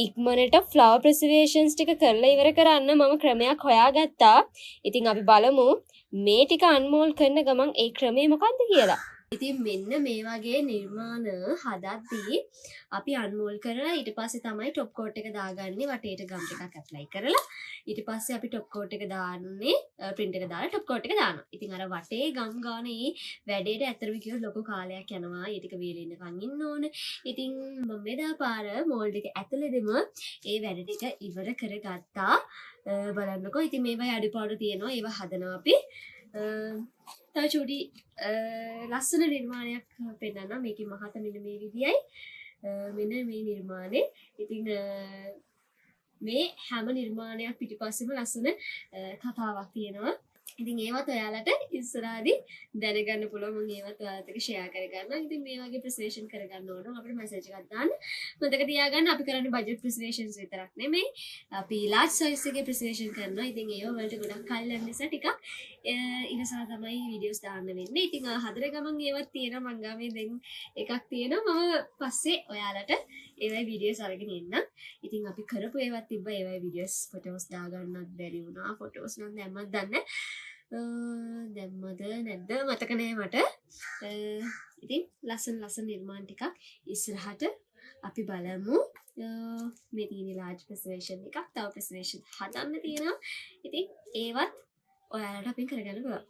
ඉක්මනට ෆ්ලවර් ප්‍රිසර්වේෂන්ස් ටික කරලා ඉවර කරන්න මම ක්‍රමයක් හොයාගත්තා. ඉතින් අපි බලමු මේ ටික අන්මෝල් කරන ගමන් ඒ ක්‍රමය මොකක්ද කියලා. ඉතින් මෙන්න මේ වගේ නිර්මාණ හදද්දී අපි අන්මෝල් කරලා ඊට පස්සේ තමයි টොප් කෝට් එක දාගන්නේ වටේට ගම් ටිකක් ඇප්ලයි කරලා ඊට පස්සේ අපි টොප් කෝට් එක දාන්නේ print එක දාලා টොප් කෝට් එක දානවා. ඉතින් අර වටේ ගම් ගානේ වැඩේට ඇත්තටම කිව්වොත් ලොකු කාලයක් යනවා. ඒ ටික වීරින්නකන් ඉන්න ඕන. ඉතින් මම මෙදා පාර මෝල්ඩ් එක ඇතුළේදීම ඒ වැඩ ටික ඉවර කරගත්තා. බලන්නකෝ. ඉතින් මේවයි අඩුපාඩු තියෙනවා. ඒවා හදනවා අපි. තව චූටි ලස්සන නිර්මාණයක් පෙන්නන්න. මේකේ මහත මෙන්න මේ විදියයි. මෙන්න මේ නිර්මාණය. ඉතින් මේ හැම නිර්මාණයක් පිටිපස්සෙම ලස්සන කතාවක් තියෙනවා. ඉතින් ඒවත් ඔයාලට ඉස්සරහදී දැනගන්න පුළුවන්. මම ඒවත් ඔයාලත් එක්ක ෂෙයා කරගන්නවා. ඉතින් මේ වගේ ප්‍රසන්ටේෂන් කරගන්න ඕන නම් අපිට මැසේජ් එකක් දාන්න. මතක තියාගන්න අපි කරන්නේ බජට් ප්‍රසන්ටේෂන්ස් විතරක් නෙමෙයි. අපි ලාර්ජ් සයිස් එකේ ප්‍රසන්ටේෂන් කරනවා. ඉතින් ඒව වලට ගොඩක් කල් යන නිසා ටිකක් ඉවසලා තමයි වීඩියෝස් දාන්න වෙන්නේ. ඉතින් හදර ගමන් ඒවත් තියෙනවා. මං ගාවේ දැන් එකක් තියෙනවා. මම පස්සේ ඔයාලට ඒවයි වීඩියෝස් අරගෙන එන්නම්. ඉතින් අපි කරපු ඒවත් තිබ්බා. ඒවයි වීඩියෝස් ෆොටෝස් දාගන්නත් බැරි වුණා. ෆොටෝස් නම් දැම්මත් දන්නේ දැම්මද නැද්ද මතක නෑ මට. ඉතින් ලස්සන නිර්මාණ ටිකක් ඉස්සරහට අපි බලමු. මේ තියෙන ලාර්ජ් ප්‍රසර්වේෂන් එකක් තව ප්‍රසර්වේෂන් හදන්න තියෙනවා. ඉතින් ඒවත් ඔයාලට අපි කරගන්න පුළුවන්.